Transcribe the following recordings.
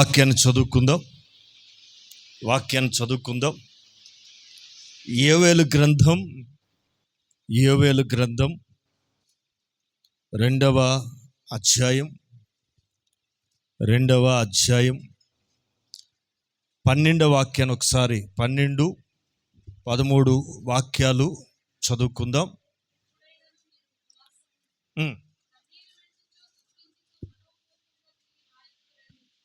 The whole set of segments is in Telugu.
వాక్యాన్ని చదువుకుందాం. యోవేలు గ్రంథం 2వ అధ్యాయం 12వ వాక్యాన్ని ఒకసారి 12, 13 వాక్యాలు చదువుకుందాం.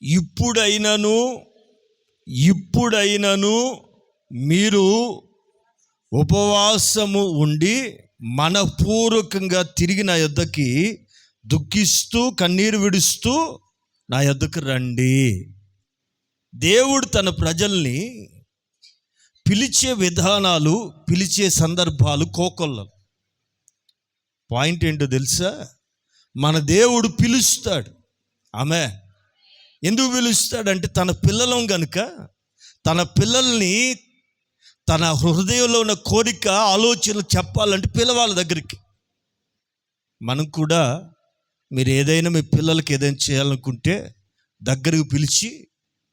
ఇప్పుడైనను మీరు ఉపవాసము ఉండి మనపూర్వకంగా తిరిగి నా యొద్దకి దుఃఖిస్తూ కన్నీరు విడుస్తూ నా యొద్దకు రండి. దేవుడు తన ప్రజల్ని పిలిచే విధానాలు, పిలిచే సందర్భాలు కోకొల్లలు. పాయింట్ ఏంటో తెలుసా? మన దేవుడు పిలుస్తాడు. ఆమె ఎందుకు పిలుస్తాడంటే తన పిల్లలం గనుక, తన పిల్లల్ని తన హృదయంలో ఉన్న కోరిక, ఆలోచనలు చెప్పాలంటే పిలవాలి దగ్గరికి. మనం కూడా మీరు ఏదైనా మీ పిల్లలకి ఏదైనా చేయాలనుకుంటే దగ్గరకు పిలిచి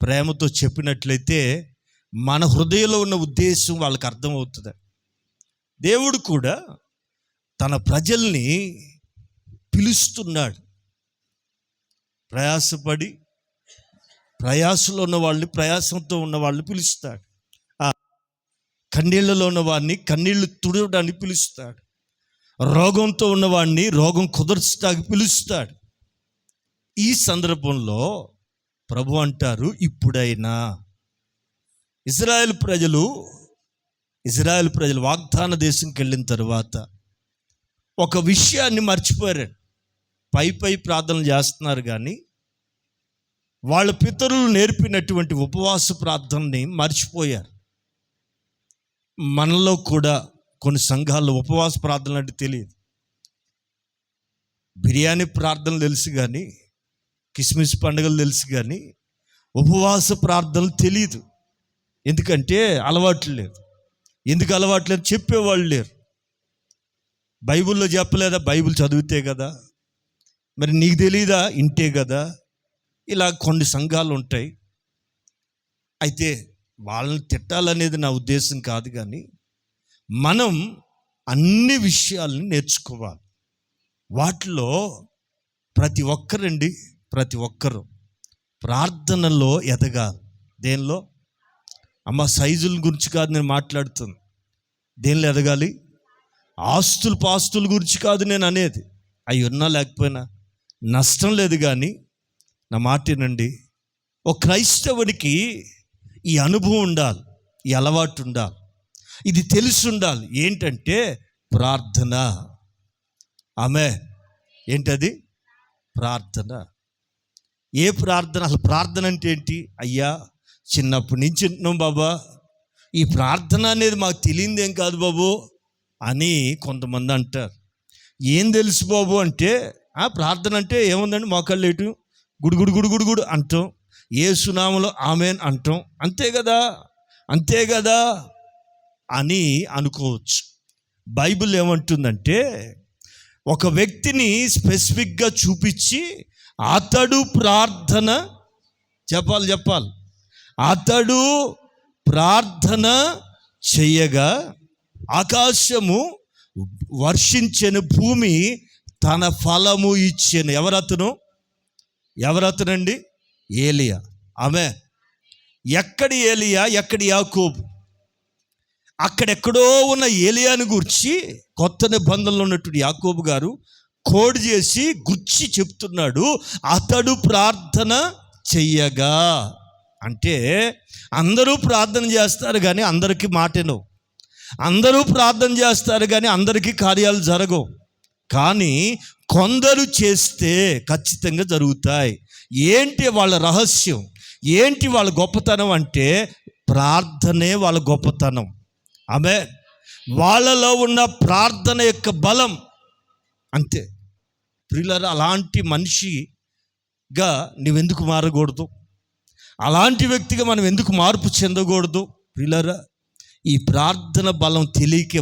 ప్రేమతో చెప్పినట్లయితే మన హృదయంలో ఉన్న ఉద్దేశం వాళ్ళకి అర్థమవుతుంది. దేవుడు కూడా తన ప్రజల్ని పిలుస్తున్నాడు. ప్రయాసంలో ఉన్న వాళ్ళని, ప్రయాసంతో ఉన్న వాళ్ళని పిలుస్తాడు. కన్నీళ్లలో ఉన్న వాడిని కన్నీళ్లు తుడవడానికి పిలుస్తాడు. రోగంతో ఉన్నవాడిని రోగం కుదర్చడానికి పిలుస్తాడు. ఈ సందర్భంలో ప్రభు అంటారు, ఇప్పుడైనా ఇజ్రాయెల్ ప్రజలు వాగ్దాన దేశంకి వెళ్ళిన తర్వాత ఒక విషయాన్ని మర్చిపోయారు. పై ప్రార్థనలు చేస్తున్నారు కానీ వాళ్ళ పితరులు నేర్పినటువంటి ఉపవాస ప్రార్థనని మర్చిపోయారు. మనలో కూడా కొన్ని సంఘాల్లో ఉపవాస ప్రార్థనలు అంటే తెలియదు. బిర్యానీ ప్రార్థనలు తెలుసు కానీ, కిస్మిస్ పండుగలు తెలుసు కానీ ఉపవాస ప్రార్థనలు తెలియదు. ఎందుకంటే అలవాట్లు లేదు. ఎందుకు అలవాటు లేదు? చెప్పేవాళ్ళు లేరు. బైబిల్లో చెప్పలేదా? బైబిల్ చదివితే కదా. మరి నీకు తెలియదా? ఇంటే కదా. ఇలా కొన్ని సంఘాలు ఉంటాయి. అయితే వాళ్ళని తిట్టాలనేది నా ఉద్దేశం కాదు, కానీ మనం అన్ని విషయాలని నేర్చుకోవాలి. వాటిలో ప్రతి ఒక్కరు ప్రార్థనలో ఎదగాలి. దేనిలో? సైజుల గురించి కాదు నేను మాట్లాడుతుంది. దేనిలో ఎదగాలి? పాస్తుల గురించి కాదు నేను అనేది. అవి ఉన్నా లేకపోయినా నష్టం లేదు, కానీ నా మాట వినండి. ఒక క్రైస్తవుడికి ఈ అనుభవం ఉండాలి, ఈ అలవాటు ఉండాలి, ఇది తెలిసి ఉండాలి. ఏంటంటే ప్రార్థన. ఏంటది? ప్రార్థన. ఏ ప్రార్థన? అసలు ప్రార్థన అంటే ఏంటి? అయ్యా, చిన్నప్పటి నుంచి వింటున్నాం బాబా, ఈ ప్రార్థన అనేది మాకు తెలియదేం కాదు బాబు అని కొంతమంది అంటారు. ఏం తెలుసు బాబు అంటే, ప్రార్థన అంటే ఏముందండి, మోకాళ్ళు లేటు గుడుగుడు అంటాం, యేసునామములో ఆమేన్ అంటాం, అంతే కదా అని అనుకోవచ్చు. బైబిల్ ఏమంటుందంటే, ఒక వ్యక్తిని స్పెసిఫిక్గా చూపించి అతడు ప్రార్థన చెప్పాలి. అతడు ప్రార్థన చెయ్యగా ఆకాశము వర్షించెను, భూమి తన ఫలము ఇచ్చెను. ఎవరతనండి? ఏలియా. ఎక్కడి ఏలియా? ఎక్కడి యాకోబు? అక్కడెక్కడో ఉన్న ఏలియాను గురించి కొత్త నిబంధనలో ఉన్నటువంటి యాకోబు గారు కోడ్ చేసి గుచ్చి చెప్తున్నాడు, అతడు ప్రార్థన చెయ్యగా. అంటే అందరూ ప్రార్థన చేస్తారు కానీ అందరికీ మాటేనో, అందరూ ప్రార్థన చేస్తారు కానీ అందరికీ కార్యాలు జరగవు. కానీ కొందరు చేస్తే ఖచ్చితంగా జరుగుతాయి. ఏంటి వాళ్ళ రహస్యం? ఏంటి వాళ్ళ గొప్పతనం అంటే ప్రార్థనే వాళ్ళ గొప్పతనం. వాళ్ళలో ఉన్న ప్రార్థన యొక్క బలం అంతే. ప్రియులారా, అలాంటి మనిషిగా నువ్వెందుకు మారకూడదు? అలాంటి వ్యక్తిగా మనం ఎందుకు మార్పు చెందకూడదు? ప్రియులారా, ఈ ప్రార్థన బలం తెలియక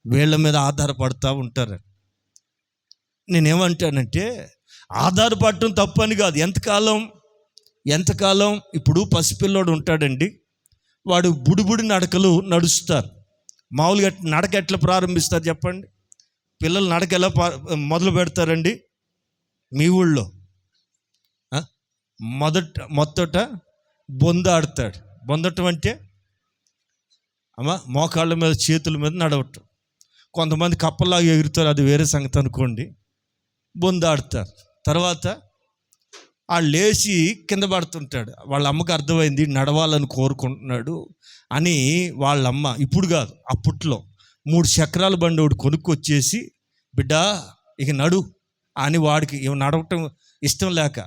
వీళ్ళ మీద ఆధారపడుతూ ఉంటారు. నేనేమంటానంటే ఆధారపడటం తప్పని కాదు. ఎంతకాలం ఎంతకాలం? ఇప్పుడు పసిపిల్లోడు ఉంటాడండి, వాడు బుడిబుడి నడకలు నడుస్తారు. మామూలుగా నడక ఎట్లా ప్రారంభిస్తారు చెప్పండి? పిల్లలు నడక ఎలా మొదలు పెడతారండి మీ ఊళ్ళో? మొదట బొందాడతాడు. బొందటం అంటే మోకాళ్ళ మీద చేతుల మీద నడవటం. కొంతమంది కప్పలాగా ఎగురుతారు, అది వేరే సంగతి అనుకోండి. బొందాడతారు. తర్వాత వాళ్ళు లేచి కింద పడుతుంటాడు. వాళ్ళ అమ్మకి అర్థమైంది నడవాలని కోరుకుంటున్నాడు అని. వాళ్ళమ్మ ఇప్పుడు కాదు, అప్పట్లో 3 చక్రాల బండి ఒకటి కొనుక్కొచ్చేసి, బిడ్డ ఇక నడు అని వాడికి నడవటం ఇష్టం లేక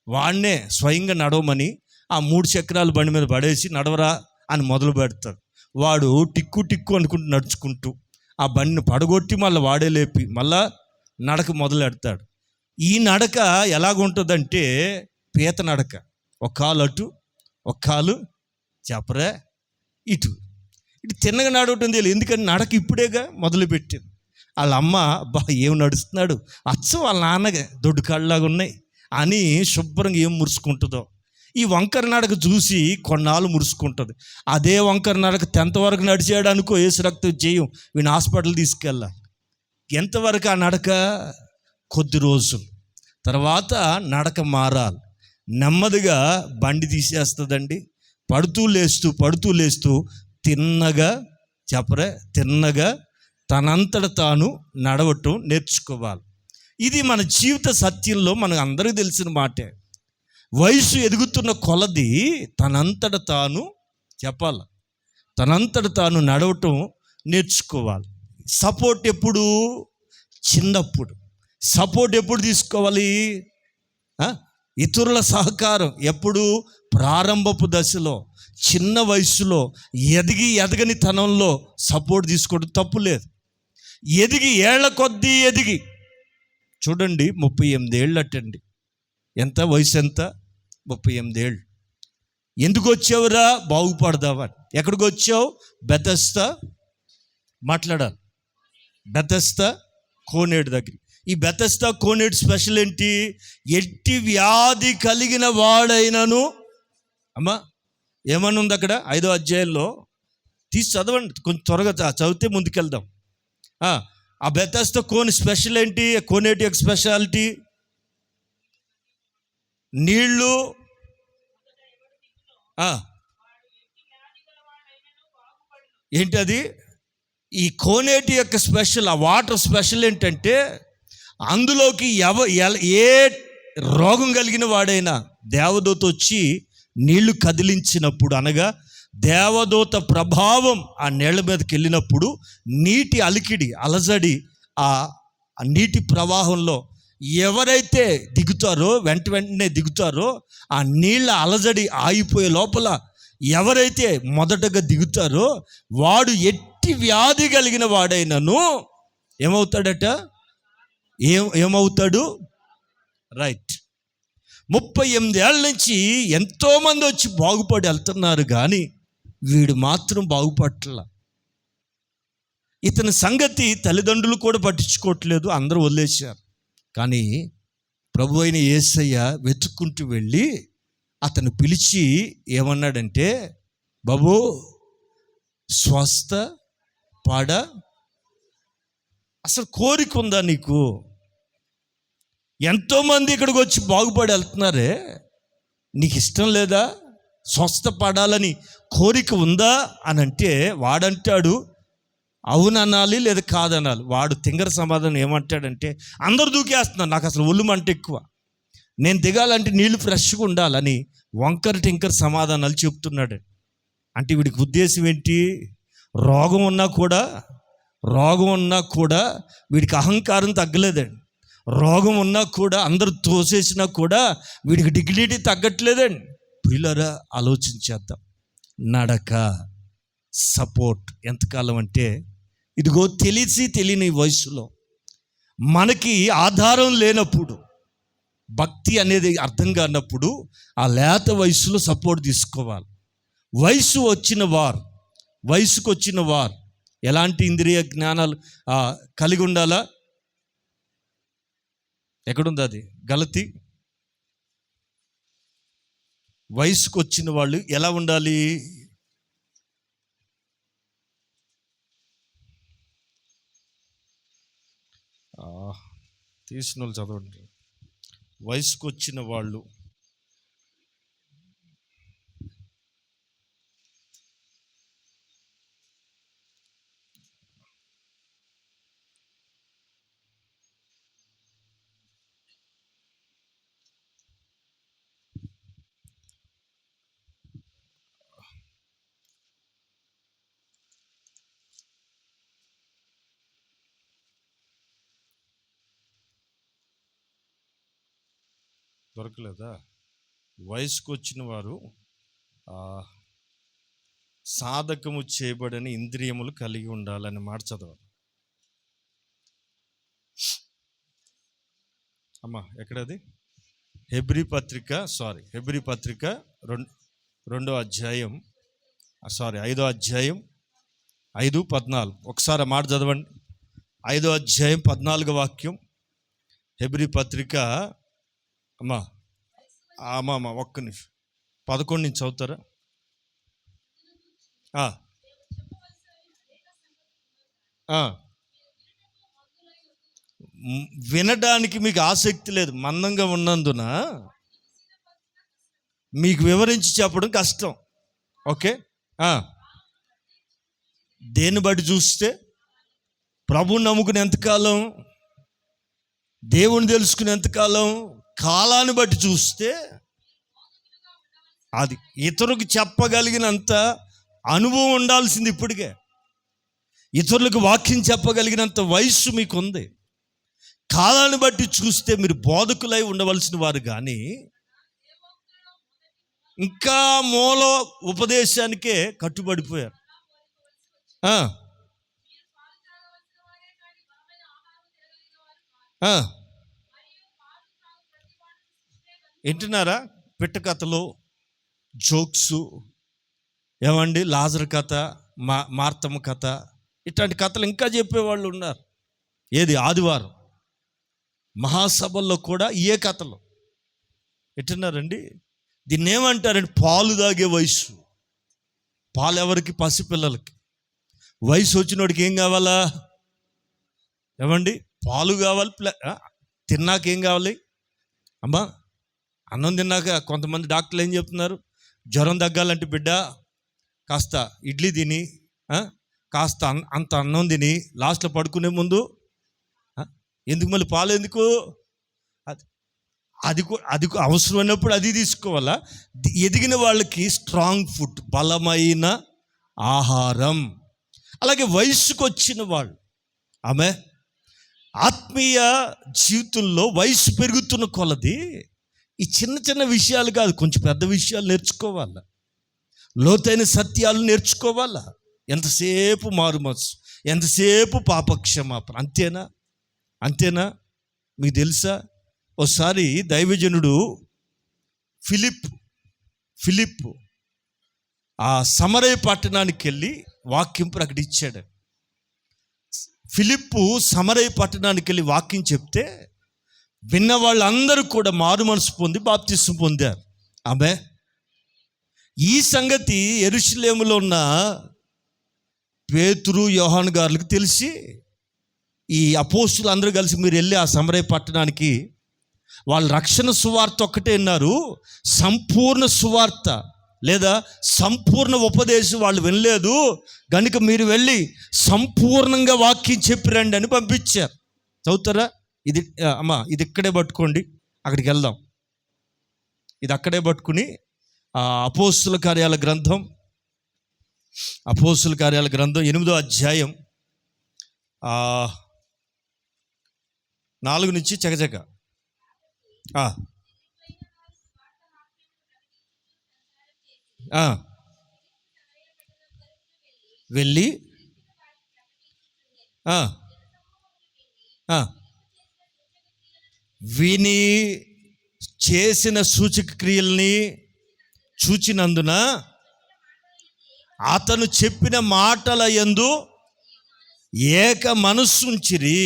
వాడినే స్వయంగా నడవమని ఆ 3 చక్రాల బండి మీద పడేసి నడవరా అని మొదలు పెడతాడు. వాడు టిక్కు టిక్కు అనుకుంటూ నడుచుకుంటూ ఆ బండిని పడగొట్టి మళ్ళీ వాడే లేపి మళ్ళా నడక మొదలు పెడతాడు. ఈ నడక ఎలాగుంటుందంటే పీత నడక. ఒక కాలు అటు, ఒక కాలు చెప్పరే ఇటు తిన్నగా నడవటం తెలియదు. ఎందుకంటే నడక ఇప్పుడేగా మొదలుపెట్టింది. వాళ్ళ అమ్మ ఏం నడుస్తున్నాడు, అచ్చం వాళ్ళ నాన్నగా దొడ్డు కాళ్ళలాగా ఉన్నాయి అని శుభ్రంగా ఏం మురుసుకుంటుందో. ఈ వంకర నడక చూసి కొన్నాళ్ళు మురుసుకుంటుంది. అదే వంకర నడక 10th వరకు నడిచాడు అనుకో, ఏసు రక్తం చేయం, వీడిని హాస్పిటల్ తీసుకెళ్ళాలి. ఎంతవరకు ఆ నడక? కొద్ది రోజులు తర్వాత నడక మారాలి. నెమ్మదిగా బండి తీసేస్తుందండి. పడుతూ లేస్తూ తిన్నగా తిన్నగా తనంతట తాను నడవటం నేర్చుకోవాలి. ఇది మన జీవిత సత్యంలో మనకు అందరికీ తెలిసిన మాటే. వయసు ఎదుగుతున్న కొలది తనంతట తాను తనంతట తాను నడవటం నేర్చుకోవాలి. సపోర్ట్ ఎప్పుడు? చిన్నప్పుడు. సపోర్ట్ ఎప్పుడు తీసుకోవాలి? ఇతరుల సహకారం ఎప్పుడు? ప్రారంభపు దశలో, చిన్న వయసులో, ఎదగని తనంలో సపోర్ట్ తీసుకోవడం తప్పు లేదు. ఏళ్ల కొద్దీ చూడండి, 38 ఏళ్ళు అట్టండి. ఎంత వయసు? ఎంత? 38 ఏళ్ళు. ఎందుకు వచ్చావురా? బాగుపడదావా. ఎక్కడికి వచ్చావు? బెతెస్దా. మాట్లాడాలి. బెతెస్దా కోనేటి దగ్గర. ఈ బెతెస్దా కోనేటి స్పెషల్ ఏంటి? ఎట్టి వ్యాధి కలిగిన వాడైనను, అమ్మా ఏమని ఉంది అక్కడ 5వ అధ్యాయంలో, తీసి చదవండి, కొంచెం త్వరగా చదివితే ముందుకెళ్దాం. ఆ బెతెస్దా కోని స్పెషల్ ఏంటి? కోనేటి యొక్క స్పెషాలిటీ నీళ్ళు. ఏంటది? ఈ కోనేటి యొక్క స్పెషల్, ఆ వాటర్ స్పెషల్ ఏంటంటే, అందులోకి ఏ రోగం కలిగిన వాడైనా దేవదూత వచ్చి నీళ్లు కదిలించినప్పుడు, అనగా దేవదూత ప్రభావం ఆ నీళ్ల మీదకి వెళ్ళినప్పుడు, నీటి అలజడి ఆ నీటి ప్రవాహంలో ఎవరైతే దిగుతారో, వెంటనే దిగుతారో, ఆ నీళ్ళ అలజడి ఆగిపోయే లోపల ఎవరైతే మొదటగా దిగుతారో వాడు ఎట్టి వ్యాధి కలిగిన వాడైనను ఏమవుతాడట? ఏమవుతాడు? రైట్. 38 ఏళ్ళ నుంచి ఎంతోమంది వచ్చి బాగుపడి వెళ్తున్నారు, కానీ వీడు మాత్రం బాగుపడట్ల. ఇతని సంగతి తల్లిదండ్రులు కూడా పట్టించుకోవట్లేదు, అందరూ వదిలేశారు. కానీ ప్రభు అయిన యేసయ్య వెతుక్కుంటూ వెళ్ళి అతను పిలిచి ఏమన్నాడంటే, బాబు స్వస్థ పడ. అసలు కోరిక ఉందా నీకు? ఎంతోమంది ఇక్కడికి వచ్చి బాగుపడి వెళ్తున్నారే, నీకు ఇష్టం లేదా? స్వస్థపడాలని కోరిక ఉందా అని అంటే, వాడంటాడు అవుననాలి లేదా కాదనాలి. వాడు తింగర సమాధానం ఏమంటాడంటే, అందరు దూకేస్తున్నారు, నాకు అసలు ఒళ్ళు మంట ఎక్కువ, నేను దిగాలంటే నీళ్లు ఫ్రెష్గా ఉండాలని వంకర టింకర సమాధానాలు చెప్తున్నాడు. అంటే వీడికి ఉద్దేశం ఏంటి? రోగం ఉన్నా కూడా వీడికి అహంకారం తగ్గలేదండి. రోగం ఉన్నా కూడా, అందరూ తోసేసినా కూడా వీడికి డిగ్నిటీ తగ్గట్లేదండి. పిల్లరా ఆలోచించేద్దాం. నడక సపోర్ట్ ఎంతకాలం అంటే, ఇదిగో తెలియని వయసులో మనకి ఆధారం లేనప్పుడు, భక్తి అనేది అర్థం కానప్పుడు, ఆ లేత వయసులో సపోర్ట్ తీసుకోవాలి. వయసుకు వచ్చిన వారు ఎలాంటి ఇంద్రియ జ్ఞానాలు కలిగి ఉండాలా? ఎక్కడుంది అది? గలతీ వయసుకు వచ్చిన వాళ్ళు ఎలా ఉండాలి? తీసిన వాళ్ళు చదవండి. వయసుకు వచ్చిన వాళ్ళు దొరకలేదా? వయసుకు వచ్చిన వారు సాధకము చేయబడిన ఇంద్రియములు కలిగి ఉండాలని మాట చదవాలి. అమ్మా ఎక్కడది? హెబ్రీ పత్రిక 5వ అధ్యాయం 5:14. ఒకసారి మాట చదవండి. 5వ అధ్యాయం 14వ వాక్యం. హెబ్రీ పత్రిక అమ్మా ఒక్క నిమిషం 11 నుంచి చదువుతారా? వినడానికి మీకు ఆసక్తి లేదు, మందంగా ఉన్నందున మీకు వివరించి చెప్పడం కష్టం. ఓకే, దేన్ని బట్టి చూస్తే ప్రభువుని నమ్ముకుని ఎంతకాలం, దేవుని తెలుసుకుని ఎంతకాలం, కాలాన్ని బట్టి చూస్తే అది ఇతరులకు చెప్పగలిగినంత అనుభవం ఉండాల్సింది. ఇప్పటికే ఇతరులకు వాక్యం చెప్పగలిగినంత వయస్సు మీకు ఉంది. కాలాన్ని బట్టి చూస్తే మీరు బోధకులై ఉండవలసిన వారు, కానీ ఇంకా మూల ఉపదేశానికే కట్టుబడిపోయారు. వింటున్నారా? పిట్ట కథలు, జోక్స్, ఏమండి లాజర్ కథ, మార్తమ్మ కథ, ఇట్లాంటి కథలు ఇంకా చెప్పేవాళ్ళు ఉన్నారు. ఏది ఆదివారం మహాసభల్లో కూడా ఏ కథలు వింటున్నారండి? దీన్ని ఏమంటారండి? పాలు తాగే వయసు. పాలు ఎవరికి? పసిపిల్లలకి. వయసు వచ్చినోడికి ఏం కావాలా? ఏమండి పాలు కావాలి. తిన్నాక ఏం కావాలి? అమ్మా అన్నం తిన్నాక కొంతమంది డాక్టర్లు ఏం చెప్తున్నారు? జ్వరం తగ్గాలంటే బిడ్డ కాస్త ఇడ్లీ తిని, కాస్త అంత అన్నం తిని లాస్ట్లో పడుకునే ముందు ఎందుకు మళ్ళీ పాలు ఎందుకు? అది అవసరమైనప్పుడు అది తీసుకోవాలా? ఎదిగిన వాళ్ళకి స్ట్రాంగ్ ఫుడ్, బలమైన ఆహారం. అలాగే వయసుకు వచ్చిన వాళ్ళు ఆత్మీయ జీవితంలో వయసు పెరుగుతున్న కొలది ఈ చిన్న చిన్న విషయాలు కాదు, కొంచెం పెద్ద విషయాలు నేర్చుకోవాలా, లోతైన సత్యాలు నేర్చుకోవాలా. ఎంతసేపు మారుమనసు, ఎంతసేపు పాపక్షమాపణ, అంతేనా? మీకు తెలుసా, ఒకసారి దైవజనుడు ఫిలిప్ ఆ సమరయ పట్టణానికి వెళ్ళి వాక్యం ప్రకటించాడు. ఫిలిప్పు సమరయ పట్టణానికి వెళ్ళి వాక్యం చెప్తే విన్న వాళ్ళందరూ కూడా మారు మనసు పొంది బాప్తిసం పొందారు. ఈ సంగతి యెరూషలేములో ఉన్న పేతురు, యోహాను గారులకు తెలిసి ఈ అపోస్తులు అందరూ కలిసి మీరు వెళ్ళి ఆ సమరయ పట్టణానికి, వాళ్ళు రక్షణ సువార్త ఒక్కటే విన్నారు, సంపూర్ణ సువార్త లేదా సంపూర్ణ ఉపదేశం వాళ్ళు వినలేదు, కనుక మీరు వెళ్ళి సంపూర్ణంగా వాక్యం చెప్పిరండి అని పంపించారు. చదువుతారా? ఇది ఇది ఇక్కడే పట్టుకోండి, అక్కడికి వెళ్దాం. ఇది అక్కడే పట్టుకుని అపోస్తుల కార్యాల గ్రంథం 8వ అధ్యాయం 4 నుంచి చకచక వెళ్ళి విని చేసిన సూచక క్రియల్ని చూచినందున అతను చెప్పిన మాటల యందు ఏక మనస్సుంచిరి.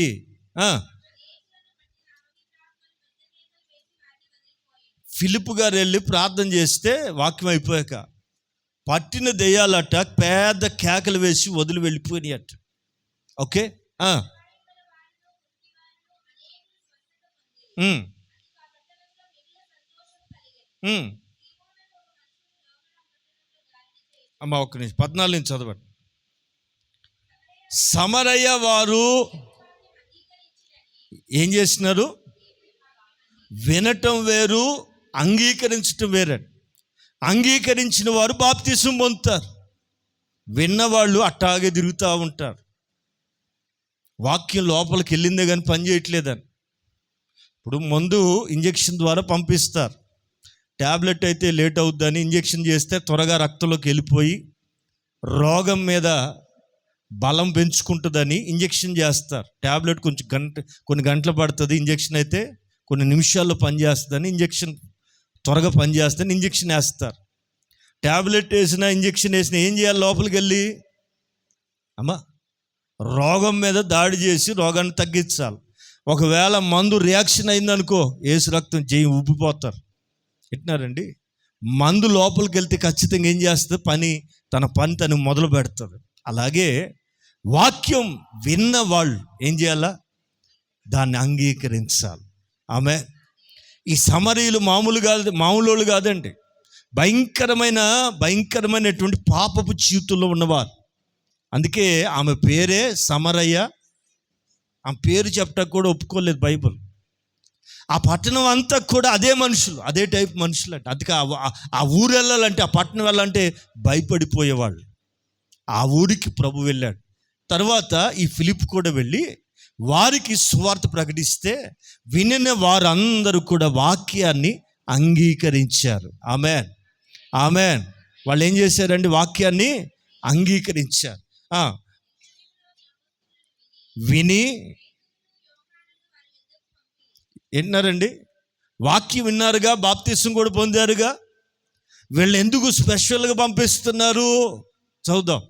ఫిలిప్ గారు వెళ్ళి ప్రార్థన చేస్తే వాక్యం అయిపోయాక పట్టిన దెయ్యాలట పెద్ద కేకలు వేసి వదిలి వెళ్ళిపోయినాయట. ఓకే, అమ్మ ఒక్క నిమిషం 14 నుంచి చదవండి. సమరయ్య వారు ఏం చేసినారు? వినటం వేరు, అంగీకరించటం వేరండి. అంగీకరించిన వారు బాప్తిసం పొందుతారు, విన్నవాళ్ళు అట్టాగే తిరుగుతూ ఉంటారు. వాక్యం లోపలికి వెళ్ళిందే కానీ పని చేయట్లేదని. ఇప్పుడు మందు ఇంజెక్షన్ ద్వారా పంపిస్తారు, ట్యాబ్లెట్ అయితే లేట్ అవుద్దని ఇంజెక్షన్ చేస్తే త్వరగా రక్తంలోకి వెళ్ళిపోయి రోగం మీద బలం పెంచుకుంటుందని ఇంజెక్షన్ చేస్తారు. ట్యాబ్లెట్ కొన్ని గంటలు పడుతుంది, ఇంజెక్షన్ అయితే కొన్ని నిమిషాల్లో పనిచేస్తుందని ఇంజెక్షన్ త్వరగా పనిచేస్తుందని ఇంజెక్షన్ వేస్తారు. ట్యాబ్లెట్ వేసినా ఇంజెక్షన్ వేసినా ఏం చేయాలి? లోపలికి వెళ్ళి రోగం మీద దాడి చేసి రోగాన్ని తగ్గించాలి. ఒకవేళ మందు రియాక్షన్ అయిందనుకో, ఏసు రక్తం జై ఉబ్బిపోతారు. వింటున్నారండి? మందు లోపలికి వెళ్తే ఖచ్చితంగా ఏం చేస్తుంది? తన పని తను మొదలు పెడుతుంది. అలాగే వాక్యం విన్న వాళ్ళు ఏం చేయాలా? దాన్ని అంగీకరించాలి. ఆమె ఈ సమరీయులు మామూలు కాదండి, భయంకరమైనటువంటి పాపపు జీవితంలో ఉన్నవారు. అందుకే ఆమె పేరే సమరయ్య. ఆమె పేరు చెప్పడానికి కూడా ఒప్పుకోలేదు బైబిల్. ఆ పట్టణం అంతా కూడా అదే మనుషులు, అదే టైప్ మనుషులు అంట. అందుకే ఆ ఊరు వెళ్ళాలంటే, ఆ పట్టణం వెళ్ళాలంటే భయపడిపోయేవాళ్ళు. ఆ ఊరికి ప్రభు వెళ్ళాడు. తర్వాత ఈ ఫిలిప్ కూడా వెళ్ళి వారికి సువార్త ప్రకటిస్తే వినిన వారందరూ కూడా వాక్యాన్ని అంగీకరించారు. ఆమేన్, ఆమేన్. వాళ్ళు ఏం చేశారండి? వాక్యాన్ని అంగీకరించారు. విని విన్నారండి, వాక్యం విన్నారుగా, బాప్తిసం కూడా పొందారుగా. వీళ్ళు ఎందుకు స్పెషల్గా పంపిస్తున్నారు? చదువుదాం.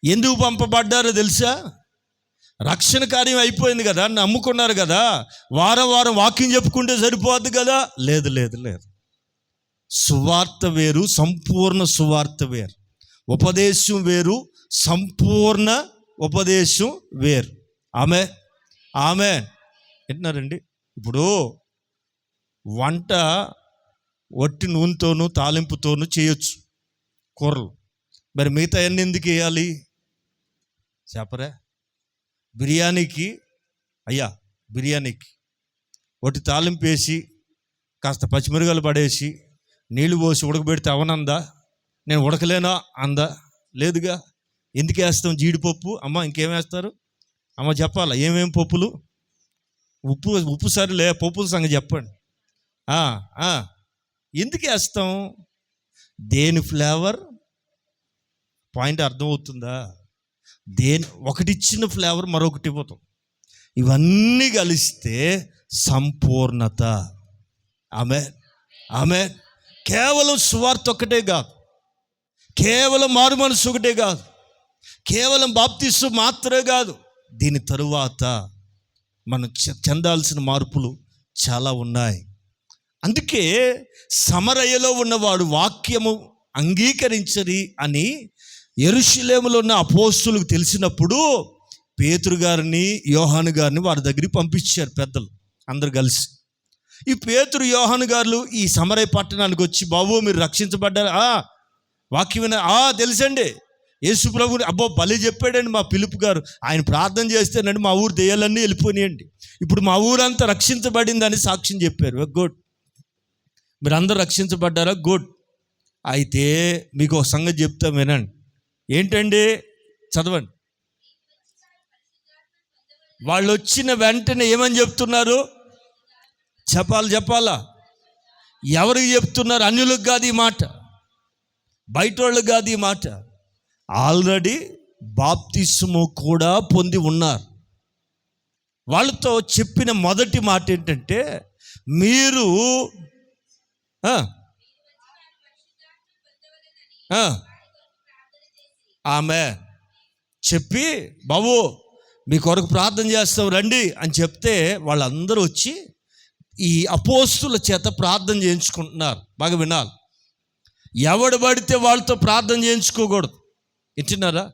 ఎందుకు పంపబడ్డారో తెలుసా? రక్షణ కార్యం అయిపోయింది కదా, నమ్ముకున్నారు కదా, వారం వాక్యం చెప్పుకుంటే సరిపోద్ది కదా. లేదు లేదు లేదు, సువార్త వేరు, సంపూర్ణ సువార్త వేరు. ఉపదేశం వేరు, సంపూర్ణ ఉపదేశం వేరు. ఆమె వింటున్నారండి? ఇప్పుడు వంట వట్టి నూనెతోనూ తాలింపుతోనూ చేయొచ్చు కూరలు, మరి మిగతా అన్నీ ఎందుకు వేయాలి చెప్పరా? బిర్యానీకి ఒకటి తాలింపు వేసి కాస్త పచ్చిమిరగాయలు పడేసి నీళ్ళు పోసి ఉడకబెడితే అవనందా? నేను ఉడకలేనా అందా? లేదుగా. ఎందుకు వేస్తాం? జీడిపప్పు. అమ్మ ఇంకేం వేస్తారు? అమ్మ చెప్పాలా ఏమేం పప్పులు? ఉప్పు సరిలే, పప్పుల సంగతి చెప్పండి. ఎందుకు వేస్తాం? దేని ఫ్లేవర్ పాయింట్ అర్థమవుతుందా? ఒకటిచ్చిన ఫ్లేవర్ మరొకటి ఇవ్వతాం. ఇవన్నీ కలిస్తే సంపూర్ణత. ఆమె కేవలం సువార్త ఒక్కటే కాదు, కేవలం మారు మనసు ఒకటే కాదు, కేవలం బాప్తిసం మాత్రమే కాదు. దీని తరువాత మనం చెందాల్సిన మార్పులు చాలా ఉన్నాయి. అందుకే సమరయ్యలో ఉన్నవాడు వాక్యము అంగీకరించరి అని యెరూషలేములో ఉన్న అపోస్తులకు తెలిసినప్పుడు పేతురు గారిని, యోహాను గారిని వారి దగ్గరికి పంపించారు పెద్దలు అందరు కలిసి. ఈ పేతురు, యోహాను గారు ఈ సమరయ్య పట్టణానికి వచ్చి, బాబు మీరు రక్షించబడ్డారా? వాక్యమైన తెలుసండి, యేసు ప్రభుని బలి చెప్పాడండి మా ఫిలిప్ గారు. ఆయన ప్రార్థన చేస్తేనండి మా ఊరు దెయ్యాలన్నీ వెళ్ళిపోయినాయండి. ఇప్పుడు మా ఊరంతా రక్షించబడిందని సాక్ష్యం చెప్పారు. గుడ్, మీరు అందరూ రక్షించబడ్డారా? గుడ్. అయితే మీకు ఒక సంగతి చెప్తా వినండి. ఏంటండి? చదవండి. వాళ్ళు వచ్చిన వెంటనే ఏమని చెప్తున్నారు? చెప్పాలా? ఎవరికి చెప్తున్నారు? అన్యులకు కాదు ఈ మాట, బయట వాళ్ళకి కాదు ఈ మాట. ఆల్రెడీ బాప్తిస్ము కూడా పొంది ఉన్నారు. వాళ్ళతో చెప్పిన మొదటి మాట ఏంటంటే, మీరు ఆమె చెప్పి, బాబు మీ కొరకు ప్రార్థన చేస్తాం రండి అని చెప్తే వాళ్ళందరూ వచ్చి ఈ అపోస్తుల చేత ప్రార్థన చేయించుకుంటున్నారు. బాగా వినాలి. ఎవడు పడితే వాళ్ళతో ప్రార్థన చేయించుకోకూడదు. వింటున్నారా?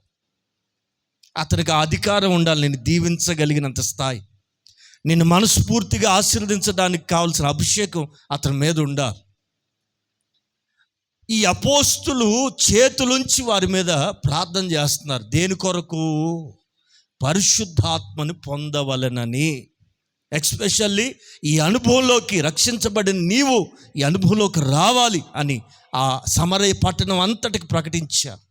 అతనికి ఆ అధికారం ఉండాలి. నేను దీవించగలిగినంత స్థాయి, నిన్ను మనస్ఫూర్తిగా ఆశీర్వదించడానికి కావాల్సిన అభిషేకం అతని మీద ఉండాలి. ఈ అపోస్తులు చేతులుంచి వారి మీద ప్రార్థన చేస్తున్నారు. దేని కొరకు? పరిశుద్ధాత్మని పొందవలెనని. ఎస్పెషల్లీ ఈ అనుభవంలోకి, రక్షించబడిన నీవు ఈ అనుభవంలోకి రావాలి అని ఆ సమరయ పట్టణం అంతటికి ప్రకటించారు.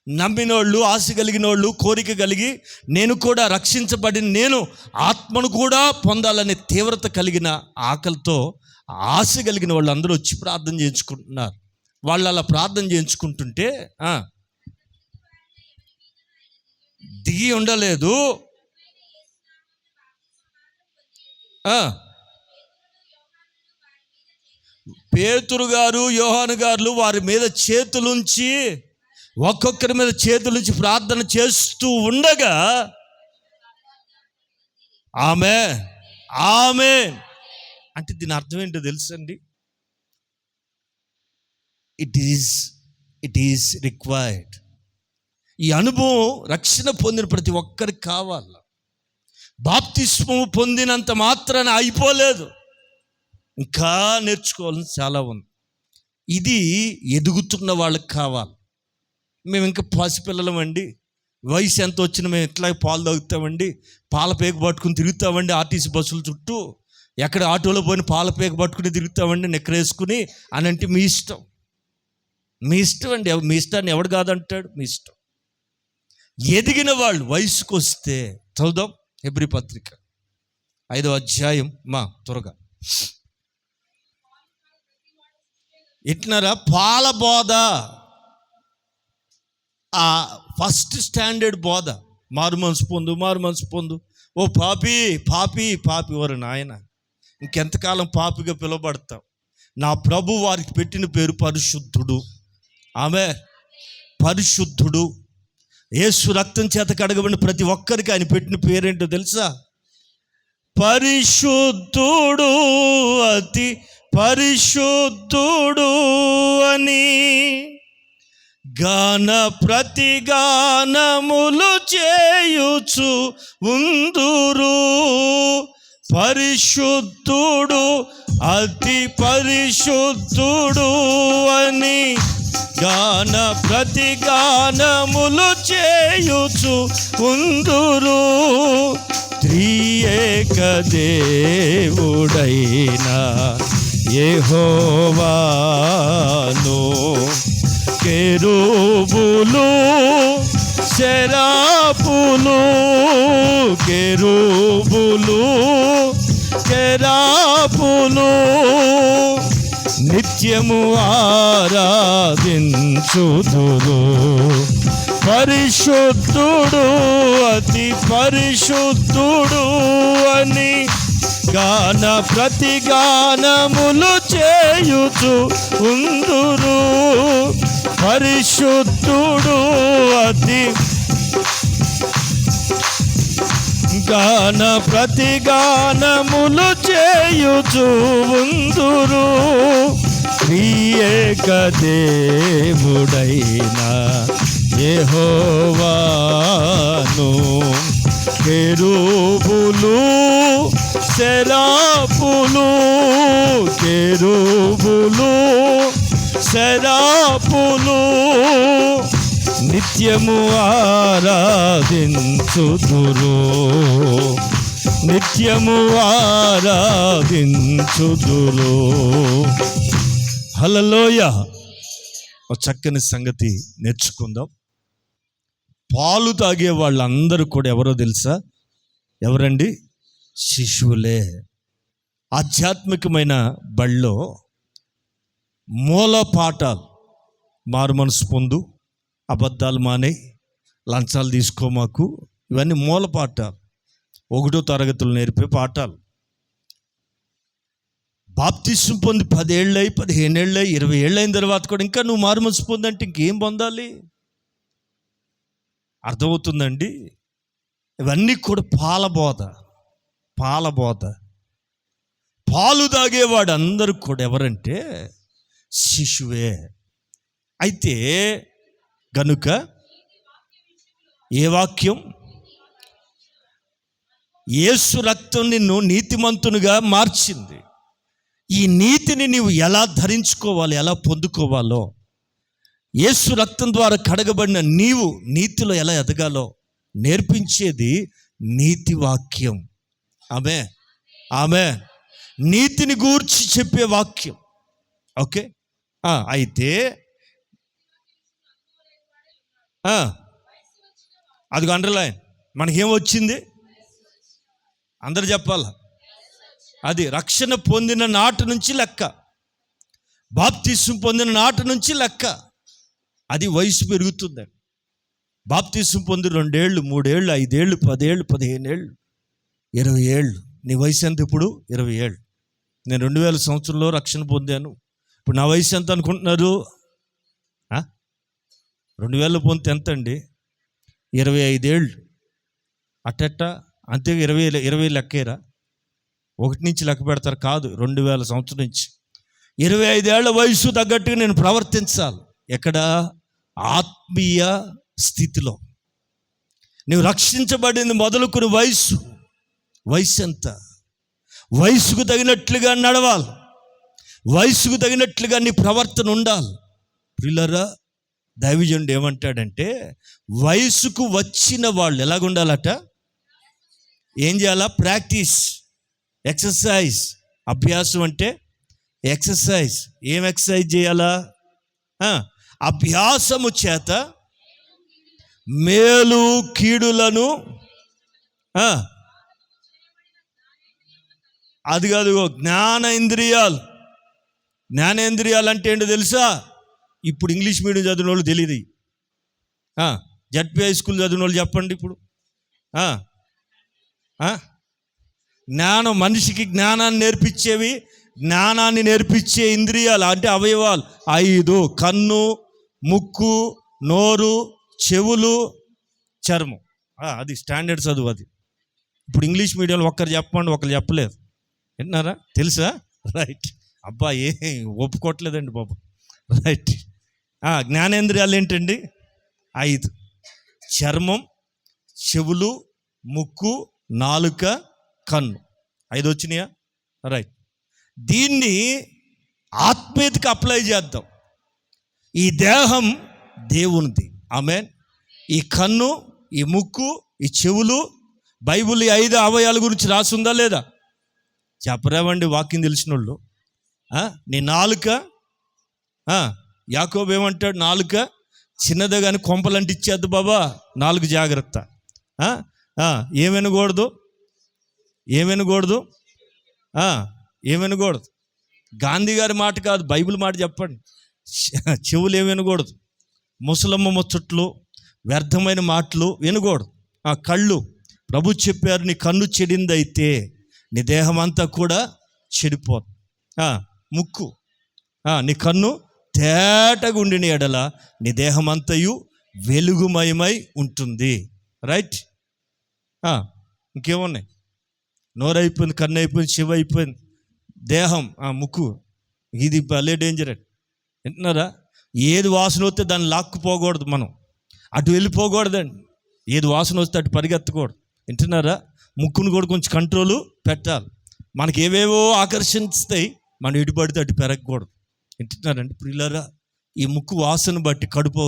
నమ్మినోళ్ళు, ఆశ కలిగిన వాళ్ళు, కోరిక కలిగి నేను కూడా రక్షించబడిన, నేను ఆత్మను కూడా పొందాలనే తీవ్రత కలిగిన ఆకలితో ఆశ కలిగిన వాళ్ళు అందరూ వచ్చి ప్రార్థన చేయించుకుంటున్నారు. వాళ్ళు అలా ప్రార్థన చేయించుకుంటుంటే దిగి ఉండలేదు. పేతురు గారు, యోహాను గారు వారి మీద చేతులుంచి, ఒక్కొక్కరి మీద చేతులుంచి ప్రార్థన చేస్తూ ఉండగా ఆమేన్ అంటే దీని అర్థం ఏంటో తెలుసండి? It is required. ఈ అనుభవం రక్షణ పొందిన ప్రతి ఒక్కరికి కావాలి. బాప్తిస్మము పొందినంత మాత్రాన అయిపోలేదు, ఇంకా నేర్చుకోవాలని చాలా ఉంది. ఇది ఎదుగుతున్న వాళ్ళకి కావాలి. మేము ఇంకా పసిపిల్లలం అండి, వయసు ఎంత వచ్చినా మేము ఇట్లా పాలు తాగుతామండి, పాల పేక పట్టుకుని తిరుగుతామండి ఆర్టీసీ బస్సుల చుట్టూ, ఎక్కడ ఆటోలో పోయిన పాల పేక పట్టుకుని తిరుగుతామండి నెక్కరేసుకుని అని అంటే మీ ఇష్టం. మీ ఇష్టం అండి, మీ ఇష్టాన్ని ఎవడు కాదంటాడు? మీ ఇష్టం. ఎదిగిన వాళ్ళు వయసుకు వస్తే చదువుదాం హెబ్రీ పత్రిక 5వ అధ్యాయం త్వరగా. ఇట్లరా పాల బోధ, ఆ ఫస్ట్ స్టాండర్డ్ బోధ, మారు మనసు పొందు, ఓ పాపి పాపి పాపి, ఓరు నాయన ఇంకెంతకాలం పాపిగా పిలువబడతావు? నా ప్రభు వారికి పెట్టిన పేరు పరిశుద్ధుడు. పరిశుద్ధుడు. యేసు రక్తం చేత కడగబడిన ప్రతి ఒక్కరికి ఆయన పెట్టిన పేరేంటో తెలుసా? పరిశుద్ధుడు, అతి పరిశుద్ధుడు అని ప్రతిగానములు చేయుచు ఉందురు. పరిశుద్ధుడు, అతి పరిశుద్ధుడు అని ప్రతిగానములు చేయుచు ఉందురు. త్రియేక దేవుడైన యెహోవాను కెరూబులు సెరాపులు, కెరాపులు నిత్యము ఆరాధించుదురు. పరిశుద్ధుడు, అతి పరిశుద్ధుడు అని ప్రతిగానములు చేయుచు ఉందురు. పరిశుద్ధుడు, అతి ప్రతిగానములు చేయుచు ఉందురు. త్రియేక దేవుడైన యెహోవాను కెరూబులు సెరాపులు, నిత్యము ఆరాధించుదురు. హల్లెలూయా. ఒక చక్కని సంగతి నేర్చుకుందాం. పాలు తాగే వాళ్ళందరూ కూడా ఎవరో తెలుసా? ఎవరండి? శిశువులే. ఆధ్యాత్మికమైన బళ్ళో మూల పాఠాలు, మారు మనసు పొందు, అబద్ధాలు మానే, లంచాలు తీసుకోమాకు, ఇవన్నీ మూల పాఠాలు. 1వ తరగతులు నేర్పే పాఠాలు. బాప్తిస్మం పొంది 10 ఏళ్ళై, 15 ఏళ్ళై, 20 ఏళ్ళైన తర్వాత కూడా ఇంకా నువ్వు మారు మనసు పొందంటే ఇంకేం పొందాలి? అర్థమవుతుందండి? ఇవన్నీ కూడా పాలబోధ. పాలు తాగేవాడు అందరూ కూడా ఎవరంటే శిశువే. అయితే గనుక ఏ వాక్యం? యేసు రక్తం నిన్ను నీతిమంతునిగా మార్చింది. ఈ నీతిని నీవు ఎలా ధరించుకోవాలి, ఎలా పొందుకోవాలో, యేసు రక్తం ద్వారా కడగబడిన నీవు నీతిలో ఎలా ఎదగాలో నేర్పించేది నీతి వాక్యం. ఆమె నీతిని గూర్చి చెప్పే వాక్యం. ఓకే, అయితే అది అండర్లైన్. మనకేమొచ్చింది? అందరు చెప్పాల. అది రక్షణ పొందిన నాటి నుంచి లెక్క, బాప్తిస్మం పొందిన నాటి నుంచి లెక్క. అది వయసు పెరుగుతుందండి. బాప్తిస్మం పొంది 2 ఏళ్ళు, 3 ఏళ్ళు, 5 ఏళ్ళు, 10 ఏళ్ళు, 15 ఏళ్ళు, 20 ఏళ్ళు. నీ వయసు ఎంత ఇప్పుడు? 20 ఏళ్ళు. నేను 2000 సంవత్సరంలో రక్షణ పొందాను. ఇప్పుడు నా వయసు ఎంత అనుకుంటున్నారు? 2000 పొందితే ఎంత అండి? 25 ఏళ్ళు. అట్టెట్ట అంతే? 20 లెక్కేరా? 1 నుంచి లెక్క పెడతారు కాదు, 2000 సంవత్సరం నుంచి. 25 ఏళ్ల వయసు తగ్గట్టుగా నేను ప్రవర్తించాలి. ఎక్కడ? ఆత్మీయ స్థితిలో. నువ్వు రక్షించబడింది మొదలుకుని వయసు ఎంత? వయసుకు తగినట్లుగా నడవాలి, వయసుకు తగినట్లుగా నీ ప్రవర్తన ఉండాలి. ప్రియులారా, దైవజనుడు ఏమంటాడంటే, వయసుకు వచ్చిన వాళ్ళు ఎలాగుండాలట? ఏం చేయాలా? Practice, exercise. అభ్యాసం అంటే ఎక్సర్సైజ్. ఏం ఎక్సర్సైజ్ చేయాలా? అభ్యాసము చేత మేలు కీడులను, అది కాదు, జ్ఞానేంద్రియాలు. జ్ఞానేంద్రియాలు అంటే ఏంటో తెలుసా? ఇప్పుడు ఇంగ్లీష్ మీడియం చదివిన వాళ్ళు తెలియదు. జడ్పీ హై స్కూల్ చదివిన వాళ్ళు చెప్పండి ఇప్పుడు. జ్ఞానం, మనిషికి జ్ఞానాన్ని నేర్పించేవి, జ్ఞానాన్ని నేర్పించే ఇంద్రియాలు అంటే అవయవాలు 5: కన్ను, ముక్కు, నోరు, చెవులు, చర్మం. అది స్టాండర్డ్ చదువు. అది ఇప్పుడు ఇంగ్లీష్ మీడియంలో ఒకరు చెప్పండి, ఒకరు చెప్పలేదు. విన్నారా? తెలుసా? రైట్. అబ్బా, ఒప్పుకోవట్లేదండి బాబు. రైట్. జ్ఞానేంద్రియాలు ఏంటండి? 5: చర్మం, చెవులు, ముక్కు, నాలుక, కన్ను. 5 వచ్చినాయా? రైట్. దీన్ని ఆత్మీయతకి అప్లై చేద్దాం. ఈ దేహం దేవునిది. ఆమేన్. ఈ కన్ను, ఈ ముక్కు, ఈ చెవులు, బైబిల్ 5 అవయవాల గురించి రాసుందా లేదా? చెప్పరేమండి వాక్యం తెలిసిన వాళ్ళు. నీ నాలుక, యాకోబు ఏమంటాడు? నాలుక చిన్నదే కానీ కొంపలంటే ఇచ్చేద్దు బాబా, నాలుగు జాగ్రత్త. ఏమనకూడదు? గాంధీ గారి మాట కాదు, బైబిల్ మాట చెప్పండి. చెవులు ఏమనకూడదు? ముసలమ్మ ముచ్చట్లు, వ్యర్థమైన మాటలు వినకూడదు. కళ్ళు, ప్రభు చెప్పారు, నీ కన్ను చెడిందైతే నీ దేహం అంతా కూడా చెడిపోతుంది. ముక్కు, నీ కన్ను తేటగా ఉండిన ఎడల నీ దేహం అంతయు వెలుగుమయమై ఉంటుంది. రైట్. ఇంకేమున్నాయి? నోరు అయిపోయింది, కన్ను అయిపోయింది, చెవి అయిపోయింది, దేహం, ముక్కు. ఇది భలే డేంజర్ అండి. వింటున్నారా? ఏది వాసన వస్తే దాన్ని లాక్కుపోకూడదు, మనం అటు వెళ్ళిపోకూడదండి. ఏది వాసన వస్తే అటు పరిగెత్తకూడదు. వింటున్నారా? ముక్కును కూడా కొంచెం కంట్రోలు పెట్టాలి. మనకి ఏవేవో ఆకర్షిస్తాయి, మనం ఇటు పడితే అటు పెరగకూడదు. వింటున్నారండి ప్రియులారా? ఈ ముక్కు వాసన బట్టి కడుపు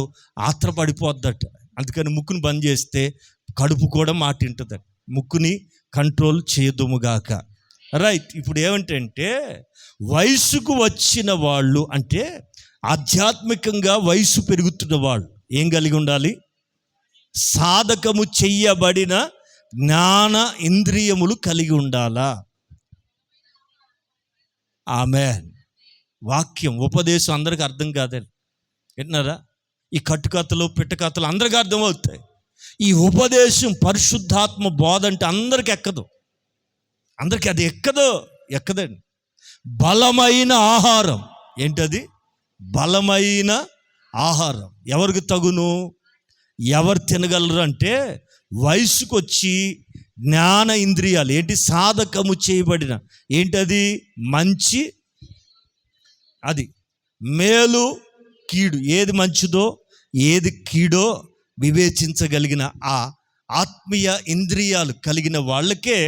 ఆత్రపడిపోద్దట. అందుకని ముక్కును బంద్ చేస్తే కడుపు కూడా మాట వింటుందట. ముక్కుని కంట్రోల్ చేయదుముగాక. రైట్. ఇప్పుడు ఏమంటే, వయసుకు వచ్చిన వాళ్ళు అంటే ఆధ్యాత్మికంగా వయసు పెరుగుతున్న వాళ్ళు ఏం కలిగి ఉండాలి? సాధకము చెయ్యబడిన జ్ఞాన ఇంద్రియములు కలిగి ఉండాలా? ఆమేన్. వాక్యం, ఉపదేశం అందరికీ అర్థం కాదండి. విన్నారా? ఈ కట్టుకథలు, పిట్టకథలు అందరికీ అర్థమవుతాయి. ఈ ఉపదేశం, పరిశుద్ధాత్మ బోధ అంటే అందరికి ఎక్కదు. అందరికీ అది ఎక్కదండి. బలమైన ఆహారం. ఏంటది? బలమైన ఆహారం. ఎవరికి తగును? ఎవరు తినగలరు అంటే వయసుకు వచ్చి జ్ఞాన ఇంద్రియాలు ఏంటి? సాధకము చేయబడిన ఏంటది? మంచి, అది మేలు, కీడు, ఏది మంచిదో ఏది కీడో వివేచించగలిగిన ఆ ఆత్మీయ ఇంద్రియాలు కలిగిన వాళ్ళకే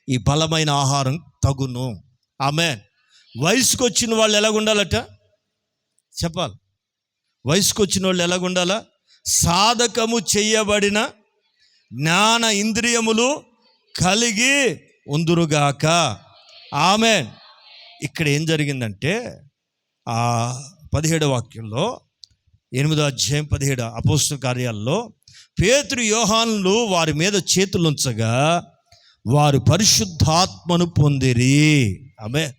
ఈ బలమైన ఆహారం తగును. ఆమేన్. వయసుకు వచ్చిన వాళ్ళు ఎలాగుండాలట చెప్పాలి. వయసుకు వచ్చిన వాళ్ళు ఎలాగుండాలా? సాధకము చేయబడిన జ్ఞాన ఇంద్రియములు కలిగి ఉందురుగాక. ఆమేన్. ఇక్కడ ఏం జరిగిందంటే 17వ వాక్యంలో 8వ అధ్యాయం 17 అపోస్తల కార్యాల్లో పేతురు యోహానులు వారి మీద చేతులుంచగా వారు పరిశుద్ధాత్మను పొందిరి. ఆమేన్.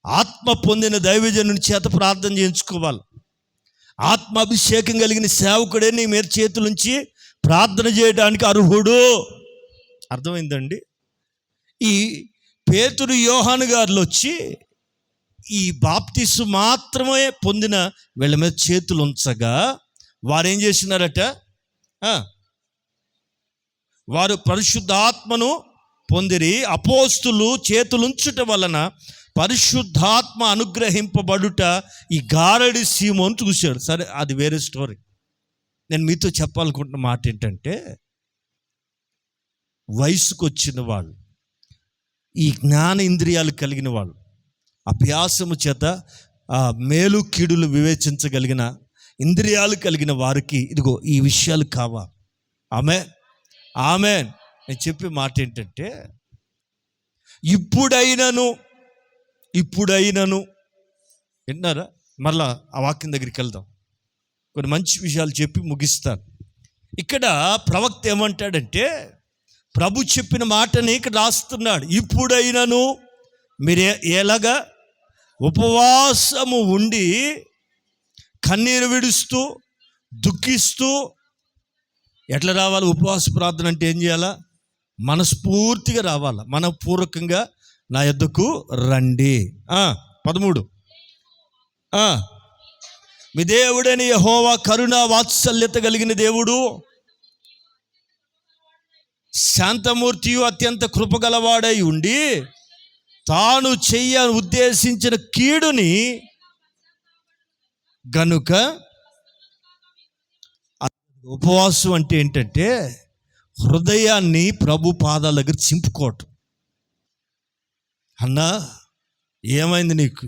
ఆత్మ పొందిన దైవజనుని చేత ప్రార్థన చేయించుకోవాలి. ఆత్మాభిషేకం కలిగిన సేవకుడే నీ మీద చేతులుంచి ప్రార్థన చేయడానికి అర్హుడు. అర్థమైందండి? ఈ పేతురు యోహాను గారులు వచ్చి ఈ బాప్తిసు మాత్రమే పొందిన వీళ్ళ మీద చేతులు ఉంచగా వారేం చేసినారట? వారు పరిశుద్ధాత్మను పొందిరి. అపోస్తులు చేతులుంచుట వలన పరిశుద్ధాత్మ అనుగ్రహింపబడుట ఈ గారడి సీమోను చూశాడు. సరే, అది వేరే స్టోరీ. నేను మీతో చెప్పాలనుకుంటున్న మాట ఏంటంటే, వయసుకు వచ్చిన వాళ్ళు, ఈ జ్ఞాన ఇంద్రియాలు కలిగిన వాళ్ళు, అభ్యాసము చేత మేలు కీడులు వివేచించగలిగిన ఇంద్రియాలు కలిగిన వారికి ఇదిగో ఈ విషయాలు కావాలి. ఆమేన్. ఆమేన్. నేను చెప్పే మాట ఏంటంటే, ఇప్పుడైనను విన్నారా? మళ్ళా ఆ వాక్యం దగ్గరికి వెళ్దాం. కొన్ని మంచి విషయాలు చెప్పి ముగిస్తాను. ఇక్కడ ప్రవక్త ఏమంటాడంటే, ప్రభు చెప్పిన మాటని ఇక్కడ రాస్తున్నాడు. ఇప్పుడైనను మీరు ఎలాగా ఉపవాసము ఉండి కన్నీరు విడుస్తూ దుఃఖిస్తూ, ఎట్లా రావాలి? ఉపవాస ప్రార్థన అంటే ఏం చేయాలా? మనస్ఫూర్తిగా రావాలా, మనపూర్వకంగా నా యొద్దకు రండి. 13 మీ దేవుడైన యెహోవా కరుణా వాత్సల్యత కలిగిన దేవుడు, శాంతమూర్తియు అత్యంత కృపగలవాడై ఉండి తాను చెయ్య ఉద్దేశించిన కీడుని గనుక. ఉపవాసం అంటే ఏంటంటే హృదయాన్ని ప్రభు పాదాల దగ్గర చింపుకోవటం. అన్నా ఏమైంది నీకు?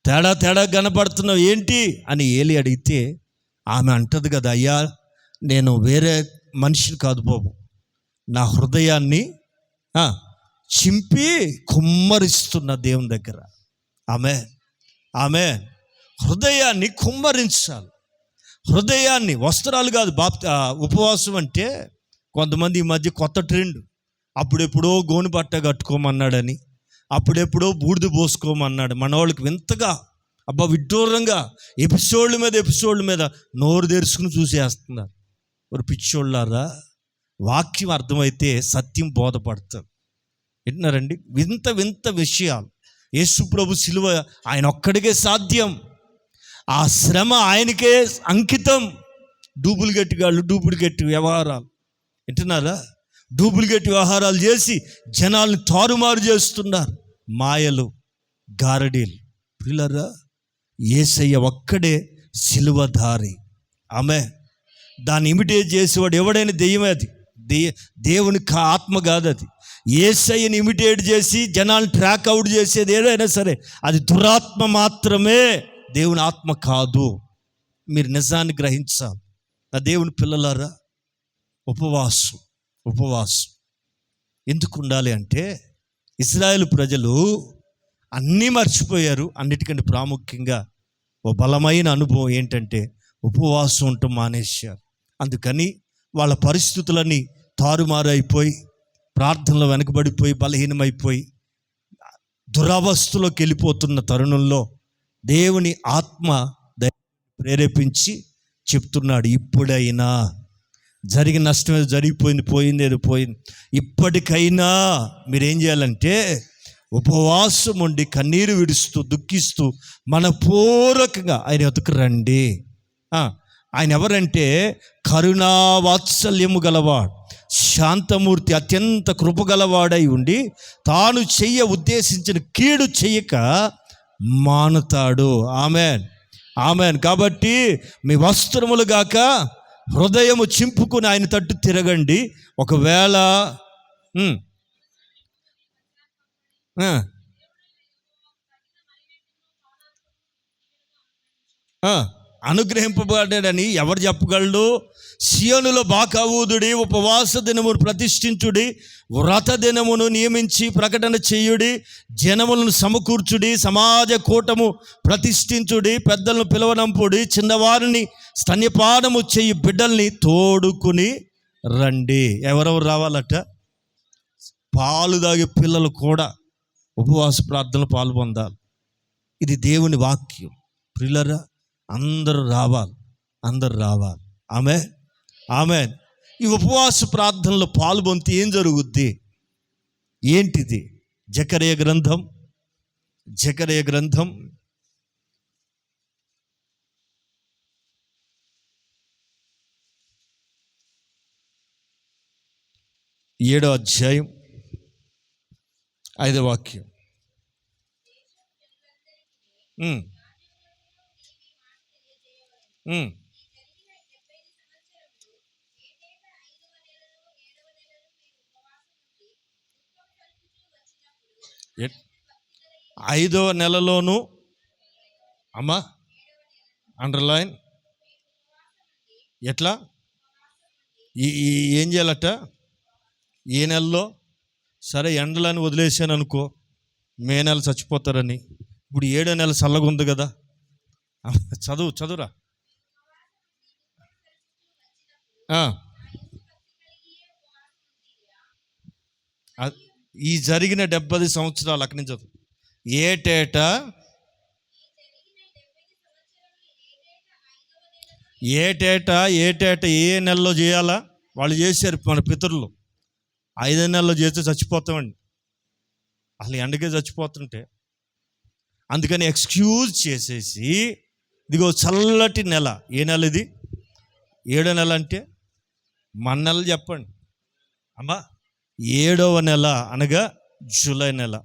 తేడా కనపడుతున్నావు ఏంటి అని ఏలి అడిగితే ఆమె అంటది కదా, అయ్యా నేను వేరే మనిషిని కాదు బాబు, నా హృదయాన్ని చింపి కుమ్మరిస్తున్న దేవుని దగ్గర. ఆమె హృదయాన్ని కుమ్మరించాలి. హృదయాన్ని, వస్త్రాలు కాదు. ఉపవాసం అంటే కొంతమంది ఈ మధ్య కొత్త ట్రెండ్, అప్పుడెప్పుడో గోను బట్ట కట్టుకోమన్నాడని, అప్పుడెప్పుడో బూడిద పోసుకోమన్నాడు. మన వాళ్ళకి వింతగా విడ్డూరంగా ఎపిసోడ్ల మీద నోరు తెరుచుకుని చూసేస్తున్నారు. ఒక పిచ్చోళ్ళారా, వాక్యం అర్థమైతే సత్యం బోధపడుతుంది. వింటున్నారండి? వింత విషయాలు. యేసు ప్రభు సిలువ ఆయన ఒక్కడికే సాధ్యం. ఆ శ్రమ ఆయనకే అంకితం. డూప్లికేట్ వ్యవహారాలు, వింటున్నారా? డూప్లికేట్ వ్యవహారాలు చేసి జనాల్ని తారుమారు చేస్తున్నారు. మాయలు, గారడీలు. పిల్లరా, యేసయ్య ఒక్కడే సిలువధారి. దాన్ని ఇమిటేట్ చేసేవాడు ఎవడైనా దెయ్యమే. అది దేవుని ఆత్మ కాదు. అది యేసయ్యని ఇమిటేట్ చేసి జనాలను ట్రాక్ అవుట్ చేసేది ఏదైనా సరే అది దురాత్మ మాత్రమే, దేవుని ఆత్మ కాదు. మీరు నిజాన్ని గ్రహించాలి. నా దేవుని పిల్లలారా, ఉపవాసం ఎందుకు ఉండాలి అంటే, ఇశ్రాయేలు ప్రజలు అన్నీ మర్చిపోయారు. అన్నిటికంటే ప్రాముఖ్యంగా ఓ బలమైన అనుభవం ఏంటంటే ఉపవాసం ఉండటం మానేశారు. అందుకని వాళ్ళ పరిస్థితులన్నీ తారుమారైపోయి, ప్రార్థనలో వెనకబడిపోయి, బలహీనమైపోయి, దురవస్థలోకి వెళ్ళిపోతున్న తరుణంలో దేవుని ఆత్మ ప్రేరేపించి చెప్తున్నాడు, ఇప్పుడైనా జరిగిన నష్టం ఏదో పోయింది, ఇప్పటికైనా మీరేం చేయాలంటే ఉపవాసం ఉండి కన్నీరు విడుస్తూ దుఃఖిస్తూ మనపూర్వకంగా ఆయన ఎదుకు రండి. ఆయన ఎవరంటే కరుణా వాత్సల్యము గలవాడు, శాంతమూర్తి అత్యంత కృపగలవాడై ఉండి తాను ఉద్దేశించిన కీడు చెయ్యక మానుతాడు. Amen, amen. కాబట్టి మీ వస్త్రములు గాక హృదయము చింపుకుని ఆయన తట్టు తిరగండి. ఒకవేళ అనుగ్రహింపబడాడని ఎవరు చెప్పగలడు? సియోనులో బాకా ఊదుడి, ఉపవాస దినమును ప్రతిష్ఠించుడి, వ్రత దినమును నియమించి ప్రకటన చేయుడి, జనములను సమకూర్చుడి, సమాజ కూటము ప్రతిష్ఠించుడి, పెద్దలను పిలవనంపుడి, చిన్నవారిని స్తన్యపానము చేయి బిడ్డల్ని తోడుకుని రండి. ఎవరెవరు రావాలట? పాలు తాగే పిల్లలు కూడా ఉపవాస ప్రార్థనలు పాల్పొందాలి. ఇది దేవుని వాక్యం. ప్రియులరా, అందరూ రావాలి, అందరూ రావాలి. ఆమేన్, ఆమేన్. ఈ ఉపవాస ప్రార్థనలో పాల్పొందితే ఏం జరుగుద్ది? ఏంటిది? జకర్యా గ్రంథం 7వ అధ్యాయం 5వ వాక్యం. ఐదవ నెలలోను, అమ్మా అండర్లైన్, ఎట్లా ఏం చేయాలట? ఏ నెలలో? సరే, ఎండలని వదిలేసాను అనుకో, మే నెల చచ్చిపోతారని. ఇప్పుడు 7వ నెల చల్లగా ఉంది కదా, చదువురా. ఈ జరిగిన 70 సంవత్సరాలు అక్కడి నుంచి చదువు. ఏటేటా ఏ నెలలో చేయాలా? వాళ్ళు చేశారు, మన పితరులు. 5వ నెలలో చేస్తే చచ్చిపోతామండి. అసలు ఎండకే చచ్చిపోతుంటే అందుకని ఎక్స్క్యూజ్ చేసేసి, ఇదిగో చల్లటి నెల. ఏ నెల ఇది? 7వ నెల. అంటే మన నెల చెప్పండి అమ్మా. 7వ నెల అనగా జూలై నెల.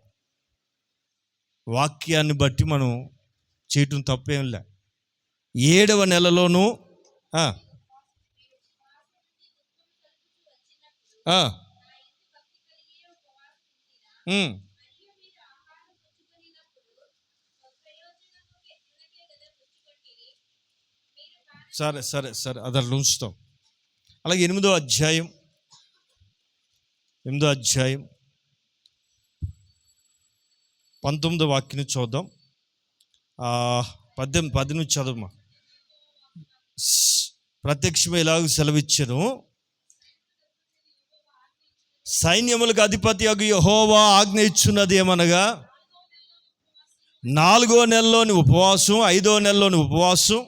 వాక్యాన్ని బట్టి మనం చేయటం తప్పేం లే. 7వ నెలలోనూ సరే సరే సరే అది అట్లా ఉంచుతాం. అలాగే 8వ అధ్యాయం 19వ వాక్యం చూద్దాం. 18 చదువుమా. ప్రత్యక్షమే ఇలాగ సెలవిచ్చెను, సైన్యములకు అధిపతి యెహోవా ఆజ్ఞ ఇచ్చున్నది ఏమనగా, 4వ నెలలోని ఉపవాసం, 5వ నెలలోని ఉపవాసం.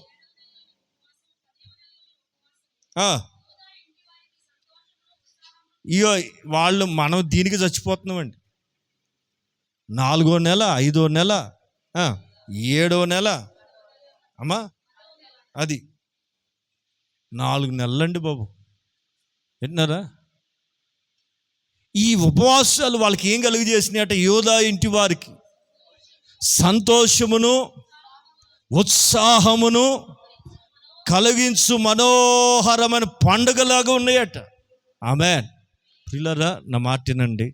ఇయో వాళ్ళు, మనం దీనికి చచ్చిపోతున్నామండి. 4వ నెల, 5వ నెల, 7వ నెల, అమ్మా అది 4 నెలలండి బాబు. విన్నారా? ఈ ఉపవాసాలు వాళ్ళకి ఏం కలుగజేసినాయట? యోధా ఇంటి వారికి సంతోషమును ఉత్సాహమును కలిగించు మనోహరమైన పండుగలాగా ఉన్నాయట. ఆమేన్. ప్రియులారా, నా మాటినండి.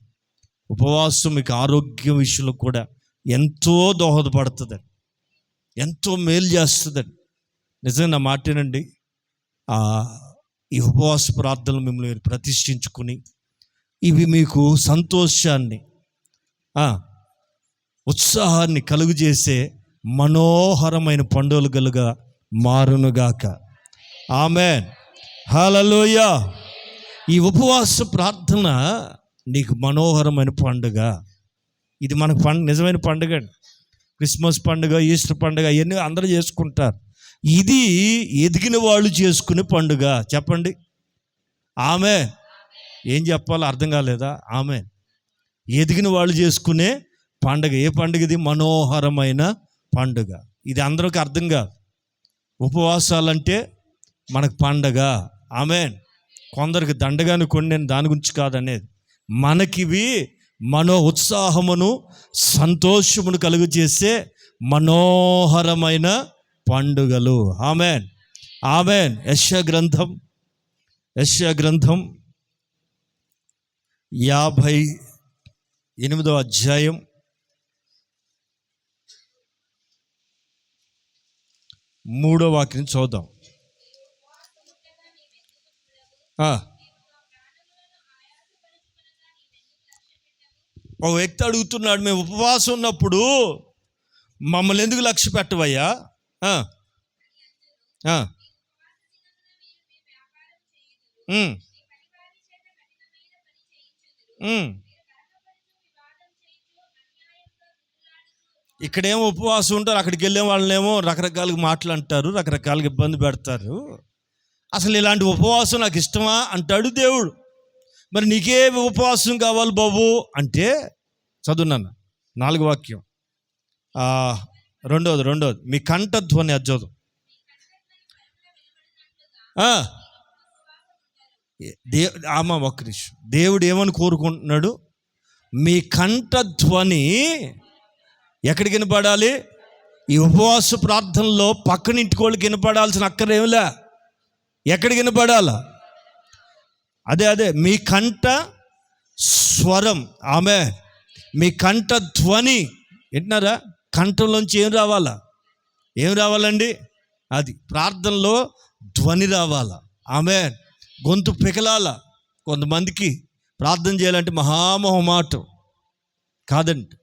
ఉపవాసం మీకు ఆరోగ్యం విషయంలో కూడా ఎంతో దోహదపడుతుందండి, ఎంతో మేలు చేస్తుందండి. నిజంగా నా మాటినండి. ఈ ఉపవాస ప్రార్థనలు మిమ్మల్ని ప్రతిష్ఠించుకుని ఇవి మీకు సంతోషాన్ని, ఉత్సాహాన్ని కలుగజేసే మనోహరమైన పండుగలుగా మారునుగాక. ఆమేన్, హల్లెలూయా. ఈ ఉపవాస ప్రార్థన నీకు మనోహరమైన పండుగ. ఇది మనకు నిజమైన పండుగ. క్రిస్మస్ పండుగ, ఈస్టర్ పండుగ ఇవన్నీ అందరూ చేసుకుంటారు. ఇది ఎదిగిన వాళ్ళు చేసుకునే పండుగ. చెప్పండి ఆమేన్. ఏం చెప్పాలో అర్థం కాలేదా? ఆమేన్. ఎదిగిన వాళ్ళు చేసుకునే పండుగ. ఏ పండుగ ఇది? మనోహరమైన పండుగ. ఇది అందరికీ అర్థం కాదు. ఉపవాసాలంటే మనకు పండగ. ఆమేన్. కొందరికి దండగాను కొన్ని, నేను దాని గురించి కాదనేది. మనకివి మనో ఉత్సాహమును సంతోషమును కలుగు చేసే మనోహరమైన పండుగలు. Amen, amen. యెషయా గ్రంథం 58వ అధ్యాయం 3వ వాక్యం చదువుదాం. ఒక వ్యక్తి అడుగుతున్నాడు, మేము ఉపవాసం ఉన్నప్పుడు మమ్మల్ని ఎందుకు లక్ష్య పెట్టవయ్యా? ఇక్కడేమో ఉపవాసం ఉంటారు, అక్కడికి వెళ్ళే వాళ్ళేమో రకరకాలుగా మాటలు అంటారు, రకరకాలుగా ఇబ్బంది పెడతారు. అసలు ఇలాంటి ఉపవాసం నాకు ఇష్టమా అంటాడు దేవుడు. మరి నీకే ఉపవాసం కావాలి బాబు అంటే చదువున్నాను 4వ వాక్యం, రెండోది మీ కంఠధ్వని అజ్జోదు. ఒక్క నిమిషం. దేవుడు ఏమని కోరుకుంటున్నాడు? మీ కంఠధ్వని ఎక్కడికి వినపడాలి? ఈ ఉపవాస ప్రార్థనలో పక్కనింటి వాళ్ళకి వినపడాల్సిన అక్కరేమిలే. ఎక్కడికి వినపడాలా? అదే మీ కంఠ స్వరం. ఆమె మీ కంఠ ధ్వని వింటున్నారా? కంఠంలోంచి ఏం రావాలండి? అది ప్రార్థనలో ధ్వని రావాలా. ఆమె గొంతు పికలాల. కొంతమందికి ప్రార్థన చేయాలంటే మహామోహమాటం. కాదండి,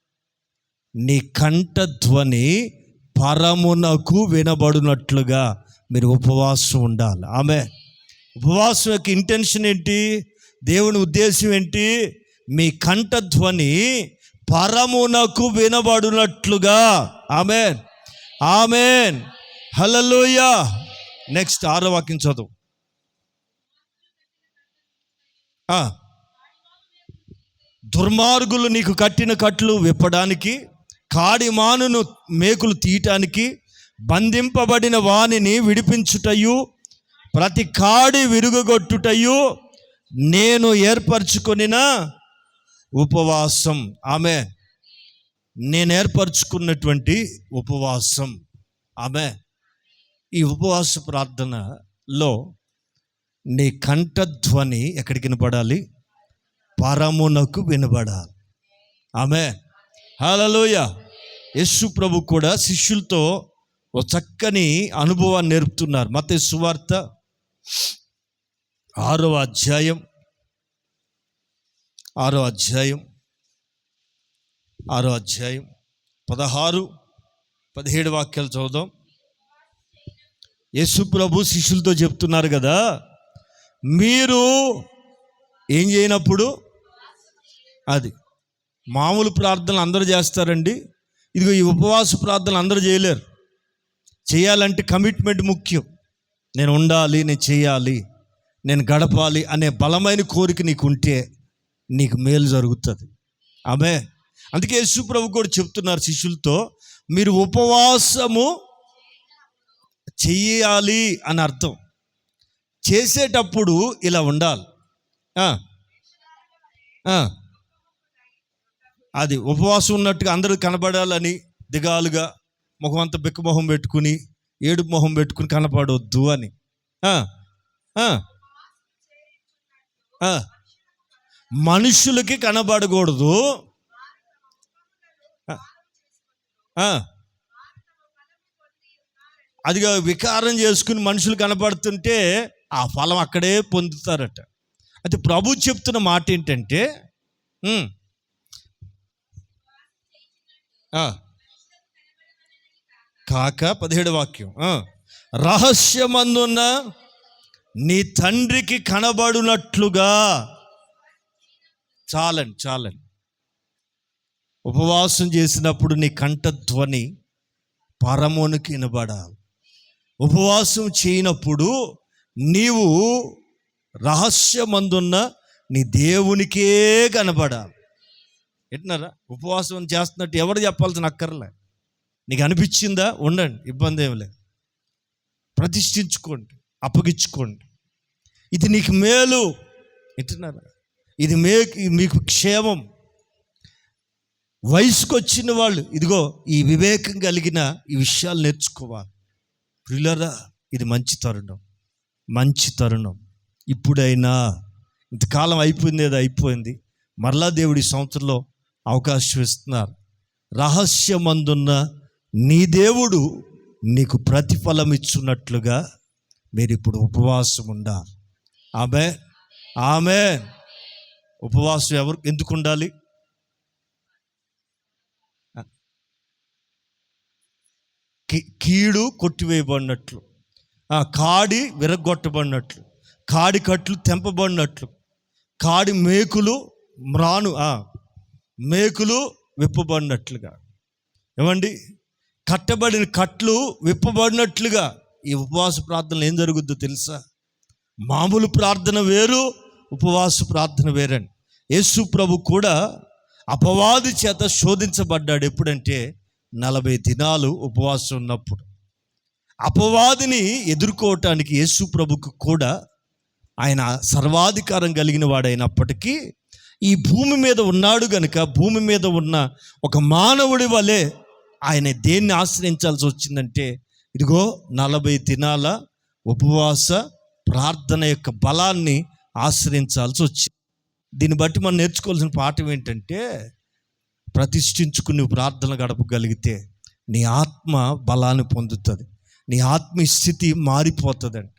నీ కంఠ ధ్వని పరమునకు వినబడినట్లుగా మీరు ఉపవాసం ఉండాలి. ఆమె ఉపవాసం యొక్క ఇంటెన్షన్ ఏంటి? దేవుని ఉద్దేశం ఏంటి? మీ కంఠ ధ్వని పరమునకు వినబడినట్లుగా. ఆమెన్, ఆమెన్, హల్లెలూయా. నెక్స్ట్ 6వ వాక్యం చదువు. దుర్మార్గులు నీకు కట్టిన కట్లు విప్పడానికి, కాడిమానును మేకులు తీయటానికి, బంధింపబడిన వానిని విడిపించుటయు, ప్రతి కాడి విరుగొట్టుటయు నేను ఏర్పరచుకొనిన ఉపవాసం. ఆమె నేను ఏర్పరచుకున్నటువంటి ఉపవాసం. ఆమె ఈ ఉపవాస ప్రార్థనలో నీ కంఠధ్వని ఎక్కడికి వినపడాలి? పరమునకు వినబడాలి. ఆమె హల్లెలూయా. యేసు ప్రభు కూడా శిష్యులతో ఒక చక్కని అనుభవాన్ని నేర్పుతున్నారు. మత్తయి సువార్త 6వ అధ్యాయం 16-17 వాక్యాలు చదువుదాం. యేసు ప్రభు శిష్యులతో చెప్తున్నారు కదా, మీరు ఏం చేయనప్పుడు, అది మామూలు ప్రార్థనలు అందరూ చేస్తారండి. ఇదిగో ఈ ఉపవాస ప్రార్థనలు అందరూ చేయలేరు. చేయాలంటే కమిట్మెంట్ ముఖ్యం. నేను ఉండాలి, నేను చేయాలి, నేను గడపాలి అనే బలమైన కోరిక నీకు ఉంటే నీకు మేలు జరుగుతుంది. ఆమె అందుకే యేసు ప్రభు కూడా చెప్తున్నారు శిష్యులతో, మీరు ఉపవాసము చెయ్యాలి అని అర్థం. చేసేటప్పుడు ఇలా ఉండాలి. అది ఉపవాసం ఉన్నట్టుగా అందరూ కనబడాలని దిగాలుగా ముఖం అంతా బిక్క మొహం పెట్టుకుని, ఏడుపు మొహం పెట్టుకుని కనపడవద్దు అని. మనుషులకి కనబడకూడదు. అదిగా వికారం చేసుకుని మనుషులు కనబడుతుంటే ఆ ఫలం అక్కడే పొందుతారట. అయితే ప్రభు చెప్తున్న మాట ఏంటంటే, కాక 17వ వాక్యం, రహస్యమందున్న నీ తండ్రికి కనబడునట్లుగా. చాలండి. ఉపవాసం చేసినప్పుడు నీ కంఠధ్వని పరమునికి వినబడాలి. ఉపవాసం చేయనప్పుడు నీవు రహస్యమందున్న నీ దేవునికే కనబడాలి. ఎట్నారా? ఉపవాసం చేస్తున్నట్టు ఎవరు చెప్పాల్సిన అక్కర్లే. నీకు అనిపించిందా? ఉండండి, ఇబ్బంది ఏమి లేదు. ప్రతిష్ఠించుకోండి, అప్పగించుకోండి. ఇది నీకు మేలు. వింటున్నారా? ఇది మీకు క్షేమం. వయసుకు వచ్చిన వాళ్ళు ఇదిగో ఈ వివేకం కలిగిన ఈ విషయాలు నేర్చుకోవాలి. ప్రియులారా, ఇది మంచి తరుణం, మంచి తరుణం. ఇప్పుడైనా ఇంతకాలం అయిపోయింది, ఏదో అయిపోయింది. మరలా దేవుడి సంవత్సరంలో అవకాశం ఇస్తున్నారు. రహస్యమందున్న నీ దేవుడు నీకు ప్రతిఫలం ఇచ్చున్నట్లుగా మీరు ఇప్పుడు ఉపవాసం ఉండాలి. ఆమె ఉపవాసం ఎందుకు ఉండాలి? కీడు కొట్టివేయబడినట్లు, కాడి విరగొట్టబడినట్లు, కాడి కట్లు తెంపబడినట్లు, కాడి మేకులు మేకులు విప్పబడినట్లుగా, ఏమండి, కట్టబడిన కట్లు విప్పబడినట్లుగా ఈ ఉపవాస ప్రార్థనలు ఏం జరుగుద్దో తెలుసా? మామూలు ప్రార్థన వేరు, ఉపవాస ప్రార్థన వేరండి. యేసు ప్రభు కూడా అపవాది చేత శోధించబడ్డాడు. ఎప్పుడంటే 40 దినాలు ఉపవాసం ఉన్నప్పుడు. అపవాదిని ఎదుర్కోవటానికి యేసు ప్రభుకు కూడా, ఆయన సర్వాధికారం కలిగిన వాడైనప్పటికీ ఈ భూమి మీద ఉన్నాడు గనుక, భూమి మీద ఉన్న ఒక మానవుడి వలె ఆయన దేన్ని ఆశ్రయించాల్సి వచ్చిందంటే, ఇదిగో 40 దినాల ఉపవాస ప్రార్థన యొక్క బలాన్ని ఆశ్రయించాల్సి వచ్చింది. దీన్ని బట్టి మనం నేర్చుకోవాల్సిన పాఠం ఏంటంటే, ప్రతిష్ఠించుకుని ప్రార్థన గడపగలిగితే నీ ఆత్మ బలాన్ని పొందుతుంది, నీ ఆత్మ స్థితి మారిపోతుందండి.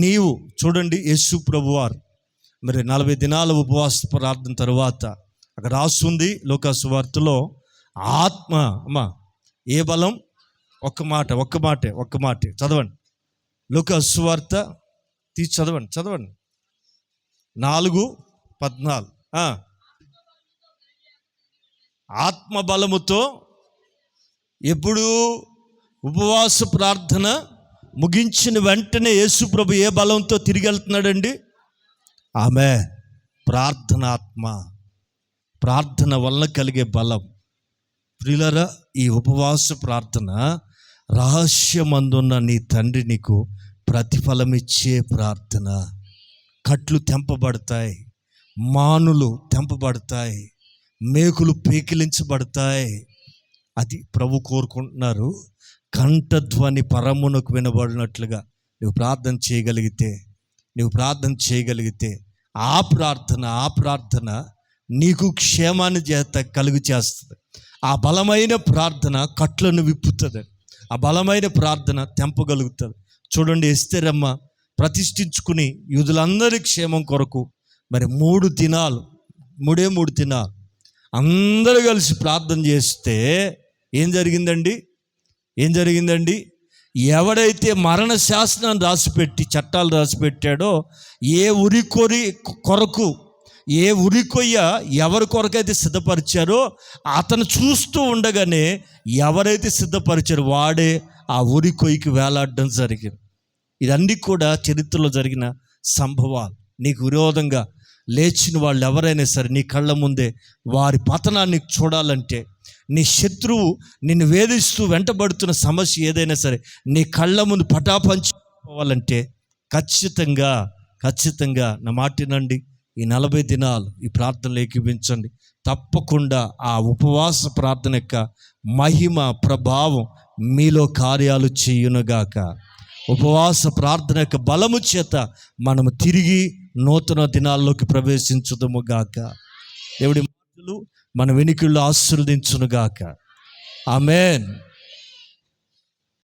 నీవు చూడండి, యేసు ప్రభువారు మరి 40 దినాల ఉపవాస ప్రార్థన తర్వాత అక్కడ రాస్తుంది లూకా సువార్తలో, ఆత్మ ఏ బలం? ఒక్క మాట చదవండి. లూకా సువార్త తీసి చదవండి 4:14. ఆత్మబలముతో ఎప్పుడు ఉపవాస ప్రార్థన ముగించిన వెంటనే యేసు ప్రభు ఏ బలంతో తిరిగి వెళ్తున్నాడండి? ఆమె ప్రార్థన వల్ల కలిగే బలం. ప్రియులారా, ఈ ఉపవాస ప్రార్థన రహస్యమందున్న నీ తండ్రి నీకు ప్రతిఫలమిచ్చే ప్రార్థన. కట్లు తెంపబడతాయి, మానులు తెంపబడతాయి, మేకులు పేకిలించబడతాయి. అది ప్రభు కోరుకుంటున్నారు. కంఠధ్వని పరమునకు వినబడినట్లుగా నువ్వు ప్రార్థన చేయగలిగితే ఆ ప్రార్థన నీకు క్షేమాన్ని కలుగు చేస్తుంది. ఆ బలమైన ప్రార్థన కట్లను విప్పుతుంది. ఆ బలమైన ప్రార్థన తెంపగలుగుతుంది. చూడండి, ఎస్తేరమ్మ ప్రతిష్ఠించుకుని యూదులందరి క్షేమం కొరకు మరి 3 దినాలు అందరూ కలిసి ప్రార్థన చేస్తే ఏం జరిగిందండి? ఎవడైతే మరణ శాసనాన్ని చట్టాలు రాసిపెట్టాడో, ఏ ఉరికొయ్య ఎవరి కొరకైతే సిద్ధపరిచారో అతను చూస్తూ ఉండగానే ఎవరైతే సిద్ధపరిచారో వాడే ఆ ఉరికొయ్యకి వేలాడడం జరిగింది. ఇదన్నీ కూడా చరిత్రలో జరిగిన సంభవాలు. నీకు విరోధంగా లేచిన వాళ్ళు ఎవరైనా సరే నీ కళ్ళ ముందే వారి పతనాన్ని చూడాలంటే, నీ శత్రువు నిన్ను వేధిస్తూ వెంటబడుతున్న సమస్య ఏదైనా సరే నీ కళ్ళ ముందు పటాపంచుకోవాలంటే ఖచ్చితంగా నా మాటినండి, ఈ 40 దినాలు ఈ ప్రార్థనలు ఏకీభించండి. తప్పకుండా ఆ ఉపవాస ప్రార్థన యొక్క మహిమ ప్రభావం మీలో కార్యాలు చేయునుగాక. ఉపవాస ప్రార్థన యొక్క బలము చేత మనము తిరిగి నూతన దినాల్లోకి ప్రవేశించుదుముగాక. దేవుడి మాటలు మన వెనుకల్లో ఆశీర్వదించునుగాక. ఆమేన్.